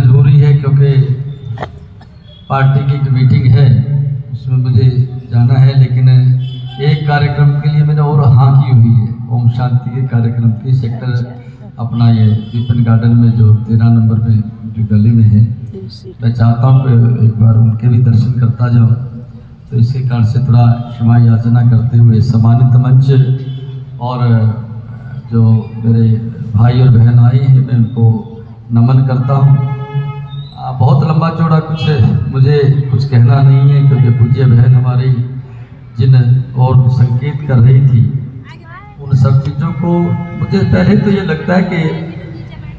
मजबूरी है क्योंकि पार्टी की एक मीटिंग है, उसमें मुझे जाना है, लेकिन एक कार्यक्रम के लिए मैंने और हाँ की हुई है, ओम शांति के कार्यक्रम की। सेक्टर अपना ये विपिन गार्डन में जो 13 नंबर में जो गली में है, मैं चाहता हूँ कि एक बार उनके भी दर्शन करता जाऊँ। तो इसी कारण से थोड़ा क्षमा याचना करते हुए सम्मानित मंच और जो मेरे भाई और बहन आई हैं, मैं उनको नमन करता हूँ। बहुत लंबा चौड़ा कुछ मुझे कुछ कहना नहीं है, क्योंकि पूज्य बहन हमारी जिन और संकेत कर रही थी उन सब चीज़ों को, मुझे पहले तो ये लगता है कि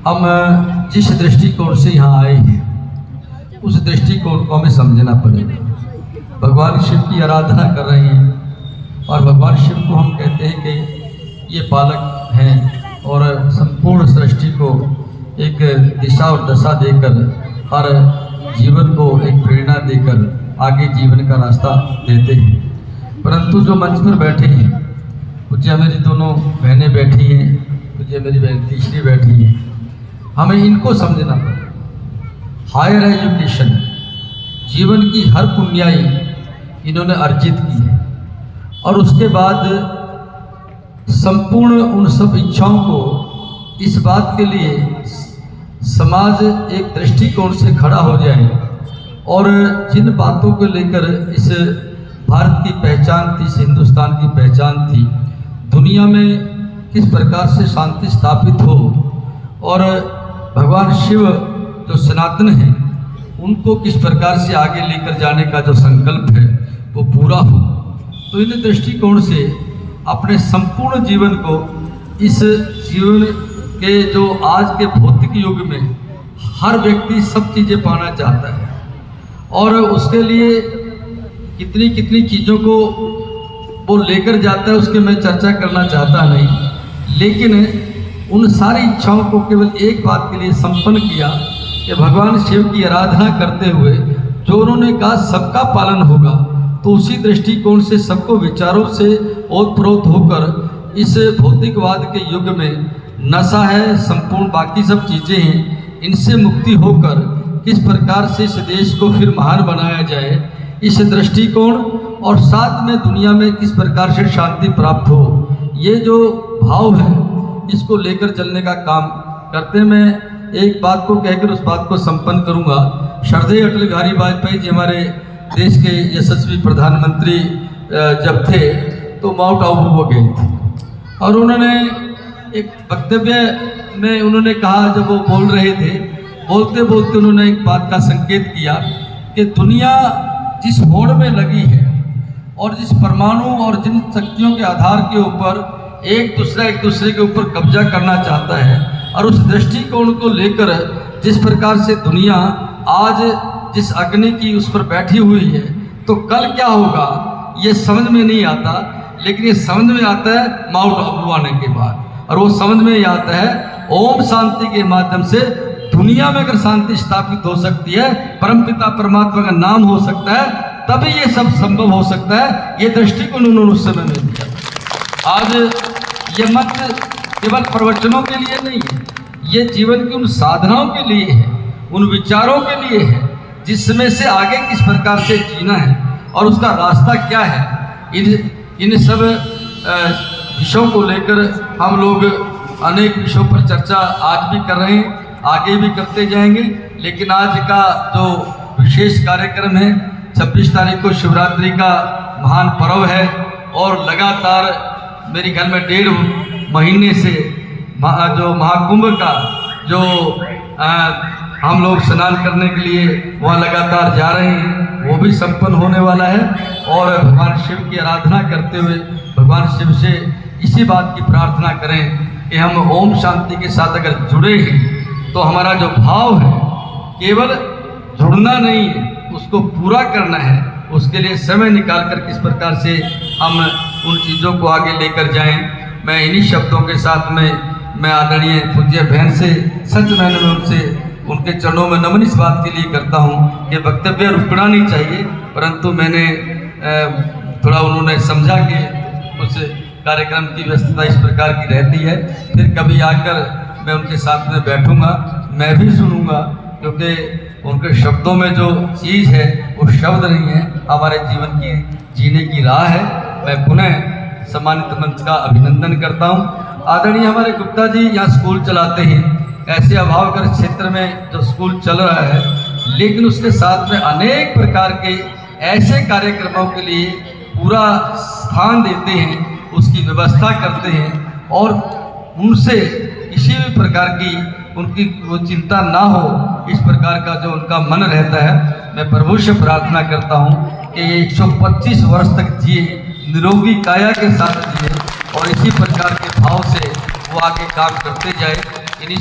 हम जिस दृष्टिकोण से यहाँ आए हैं उस दृष्टिकोण को हमें समझना पड़ेगा। भगवान शिव की आराधना कर रहे हैं और भगवान शिव को हम कहते हैं कि ये पालक हैं और संपूर्ण सृष्टि को एक दिशा और दशा देकर, हर जीवन को एक प्रेरणा देकर आगे जीवन का रास्ता देते हैं। परंतु जो मंच पर बैठे हैं, पूज्य मेरी दोनों बहनें बैठी हैं, पूज्य मेरी बहन तीसरी बैठी है, हमें इनको समझना पड़ेगा। हायर एजुकेशन, जीवन की हर पुण्याई इन्होंने अर्जित की है और उसके बाद संपूर्ण उन सब इच्छाओं को इस बात के लिए समाज एक दृष्टिकोण से खड़ा हो जाए और जिन बातों को लेकर इस भारत की पहचान थी, इस हिंदुस्तान की पहचान थी, दुनिया में किस प्रकार से शांति स्थापित हो और भगवान शिव जो सनातन है उनको किस प्रकार से आगे लेकर जाने का जो संकल्प है वो पूरा हो। तो इन दृष्टिकोण से अपने संपूर्ण जीवन को, इस जीवन के जो आज के भौतिक युग में हर व्यक्ति सब चीज़ें पाना चाहता है और उसके लिए कितनी कितनी चीज़ों को वो लेकर जाता है, उसके मैं चर्चा करना चाहता नहीं, लेकिन उन सारी इच्छाओं को केवल एक बात के लिए संपन्न किया कि भगवान शिव की आराधना करते हुए जो उन्होंने कहा सबका पालन होगा, तो उसी दृष्टिकोण से सबको विचारों से ओतप्रोत होकर इस भौतिकवाद के युग में नशा है, संपूर्ण बाकी सब चीज़ें हैं, इनसे मुक्ति होकर किस प्रकार से इस देश को फिर महान बनाया जाए, इस दृष्टिकोण और साथ में दुनिया में किस प्रकार से शांति प्राप्त हो, ये जो भाव है इसको लेकर चलने का काम करते। मैं एक बात को कहकर उस बात को संपन्न करूंगा। श्रद्धेय अटल बिहारी वाजपेयी जी हमारे देश के यशस्वी प्रधानमंत्री जब थे तो माउंट आबू वो गए थे और उन्होंने एक वक्तव्य में उन्होंने कहा, जब वो बोल रहे थे, बोलते बोलते उन्होंने एक बात का संकेत किया कि दुनिया जिस होड़ में लगी है और जिस परमाणु और जिन शक्तियों के आधार के ऊपर एक दूसरे के ऊपर कब्जा करना चाहता है और उस दृष्टिकोण को लेकर जिस प्रकार से दुनिया आज जिस अग्नि की उस पर बैठी हुई है, तो कल क्या होगा ये समझ में नहीं आता, लेकिन ये समझ में आता है माउंट आबू आने के बाद, और वो समझ में ही आता है ओम शांति के माध्यम से दुनिया में अगर शांति स्थापित हो सकती है, परमपिता परमात्मा का नाम हो सकता है, तभी ये सब संभव हो सकता है। ये दृष्टिकोण उन्होंने उस समय में दिया। आज ये मत केवल प्रवचनों के लिए नहीं है, ये जीवन की उन साधनाओं के लिए है, उन विचारों के लिए है, जिसमें से आगे किस प्रकार से जीना है और उसका रास्ता क्या है। इन सब विषयों को लेकर हम लोग अनेक विषयों पर चर्चा आज भी कर रहे हैं, आगे भी करते जाएंगे। लेकिन आज का जो विशेष कार्यक्रम है, 26 तारीख को शिवरात्रि का महान पर्व है और लगातार मेरे ख्याल में 1.5 महीने से जो महाकुंभ का जो हम लोग स्नान करने के लिए वहाँ लगातार जा रहे हैं, वो भी संपन्न होने वाला है। और भगवान शिव की आराधना करते हुए भगवान शिव से इसी बात की प्रार्थना करें कि हम ओम शांति के साथ अगर जुड़े हैं तो हमारा जो भाव है केवल जुड़ना नहीं है, उसको पूरा करना है। उसके लिए समय निकाल कर किस प्रकार से हम उन चीज़ों को आगे लेकर जाएं। मैं इन्हीं शब्दों के साथ में मैं आदरणीय पूज्य बहन से सच मैंने में उनसे उनके चरणों में नमन इस बात के लिए करता हूँ कि वक्तव्य रुकना नहीं चाहिए, परंतु मैंने थोड़ा उन्होंने समझा कि कुछ कार्यक्रम की व्यस्तता इस प्रकार की रहती है, फिर कभी आकर मैं उनके साथ में बैठूंगा, मैं भी सुनूंगा क्योंकि उनके शब्दों में जो चीज़ है वो शब्द नहीं है, हमारे जीवन की जीने की राह है। मैं पुनः सम्मानित मंच का अभिनंदन करता हूँ। आदरणीय हमारे गुप्ता जी यहाँ स्कूल चलाते हैं, ऐसे अभावग्रस्त क्षेत्र में जो स्कूल चल रहा है, लेकिन उसके साथ में अनेक प्रकार के ऐसे कार्यक्रमों के लिए पूरा स्थान देते हैं, उसकी व्यवस्था करते हैं और उनसे किसी भी प्रकार की उनकी वो चिंता ना हो, इस प्रकार का जो उनका मन रहता है। मैं प्रभु से प्रार्थना करता हूँ कि ये 125 वर्ष तक जिए, निरोगी काया के साथ जिए और इसी प्रकार के भाव से वो आगे काम करते जाए। इन्हीं